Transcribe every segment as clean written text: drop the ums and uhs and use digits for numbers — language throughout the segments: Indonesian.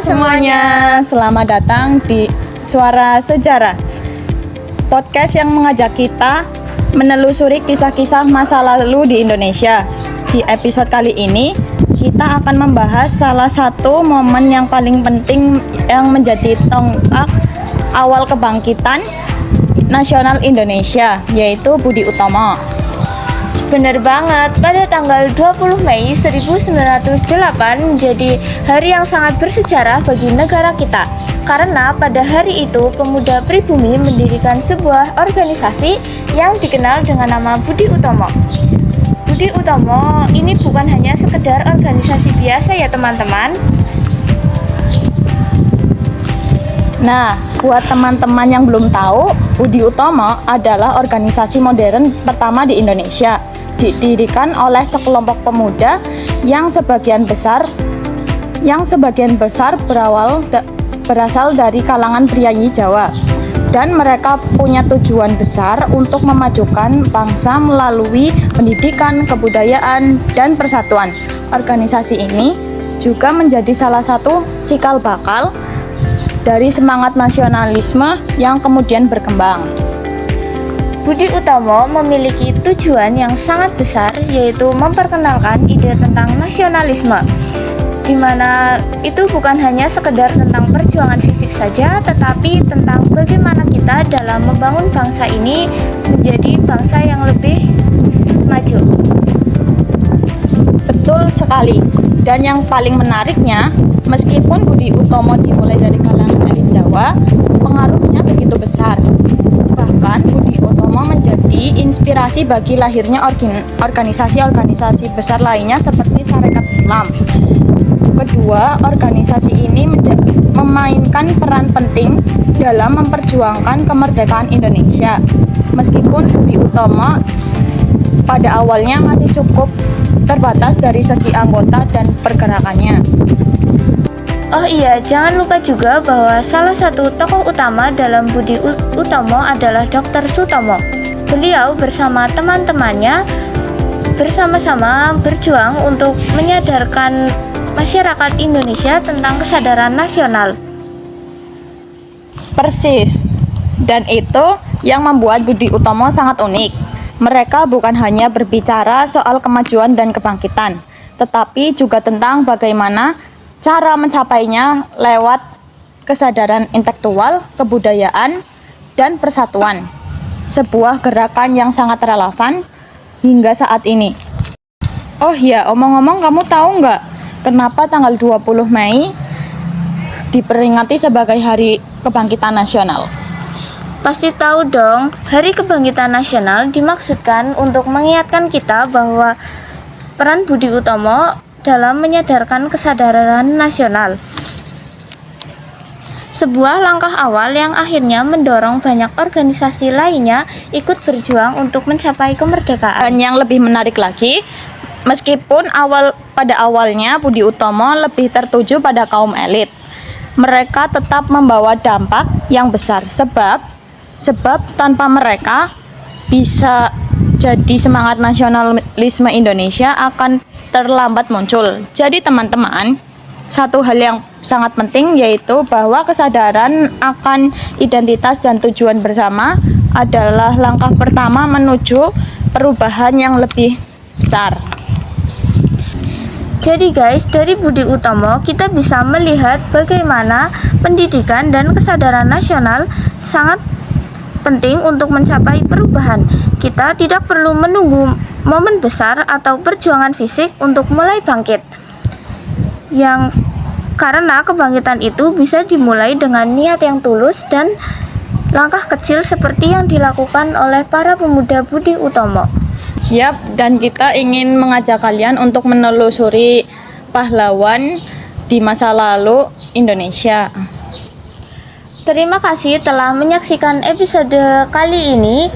semuanya, selamat datang di Suara Sejarah, podcast yang mengajak kita menelusuri kisah-kisah masa lalu di Indonesia. Di episode kali ini, kita akan membahas salah satu momen yang paling penting yang menjadi tonggak awal kebangkitan nasional Indonesia, yaitu Budi Utomo. Bener banget, pada tanggal 20 Mei 1908 menjadi hari yang sangat bersejarah bagi negara kita. Karena pada hari itu pemuda pribumi mendirikan sebuah organisasi yang dikenal dengan nama Budi Utomo. Budi Utomo ini bukan hanya sekedar organisasi biasa ya teman-teman. Nah, buat teman-teman yang belum tahu, Budi Utomo adalah organisasi modern pertama di Indonesia. Didirikan oleh sekelompok pemuda yang sebagian besar berasal dari kalangan priayi Jawa, dan mereka punya tujuan besar untuk memajukan bangsa melalui pendidikan, kebudayaan, dan persatuan. Organisasi ini juga menjadi salah satu cikal bakal dari semangat nasionalisme yang kemudian berkembang. Budi Utomo memiliki tujuan yang sangat besar, yaitu memperkenalkan ide tentang nasionalisme, di mana itu bukan hanya sekedar tentang perjuangan fisik saja, tetapi tentang bagaimana kita dalam membangun bangsa ini menjadi bangsa yang lebih maju. Betul sekali. Dan yang paling menariknya, meskipun Budi Utomo dimulai dari kalangan elit Jawa, pengaruhnya begitu besar. Bahkan Budi Utomo menjadi inspirasi bagi lahirnya organisasi-organisasi besar lainnya seperti Sarekat Islam. Kedua, organisasi ini memainkan peran penting dalam memperjuangkan kemerdekaan Indonesia. Meskipun Budi Utomo pada awalnya masih cukup terbatas dari segi anggota dan pergerakannya. Oh iya, jangan lupa juga bahwa salah satu tokoh utama dalam Budi Utomo adalah Dr. Sutomo. Beliau bersama teman-temannya bersama-sama berjuang untuk menyadarkan masyarakat Indonesia tentang kesadaran nasional. Persis. Dan itu yang membuat Budi Utomo sangat unik. Mereka bukan hanya berbicara soal kemajuan dan kebangkitan, tetapi juga tentang bagaimana cara mencapainya lewat kesadaran intelektual, kebudayaan, dan persatuan. Sebuah gerakan yang sangat relevan hingga saat ini. Oh iya, omong-omong, kamu tahu nggak kenapa tanggal 20 Mei diperingati sebagai Hari Kebangkitan Nasional? Pasti tahu dong, Hari Kebangkitan Nasional dimaksudkan untuk mengingatkan kita bahwa peran Budi Utomo dalam menyadarkan kesadaran nasional. Sebuah langkah awal yang akhirnya mendorong banyak organisasi lainnya ikut berjuang untuk mencapai kemerdekaan. Dan yang lebih menarik lagi, meskipun pada awalnya Budi Utomo lebih tertuju pada kaum elit, mereka tetap membawa dampak yang besar sebab tanpa mereka bisa jadi semangat nasionalisme Indonesia akan terlambat muncul. Jadi teman-teman, satu hal yang sangat penting yaitu bahwa kesadaran akan identitas dan tujuan bersama adalah langkah pertama menuju perubahan yang lebih besar. Jadi guys, dari Budi Utomo kita bisa melihat bagaimana pendidikan dan kesadaran nasional sangat penting untuk mencapai perubahan. Kita tidak perlu menunggu momen besar atau perjuangan fisik untuk mulai bangkit. Karena kebangkitan itu bisa dimulai dengan niat yang tulus dan langkah kecil seperti yang dilakukan oleh para pemuda Budi Utomo. Yap, dan kita ingin mengajak kalian untuk menelusuri pahlawan di masa lalu Indonesia. Terima kasih telah menyaksikan episode kali ini.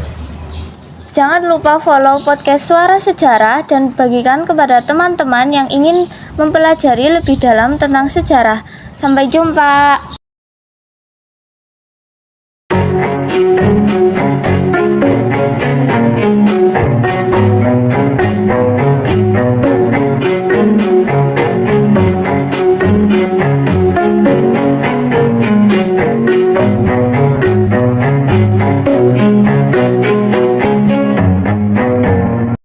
Jangan lupa follow podcast Suara Sejarah dan bagikan kepada teman-teman yang ingin mempelajari lebih dalam tentang sejarah. Sampai jumpa.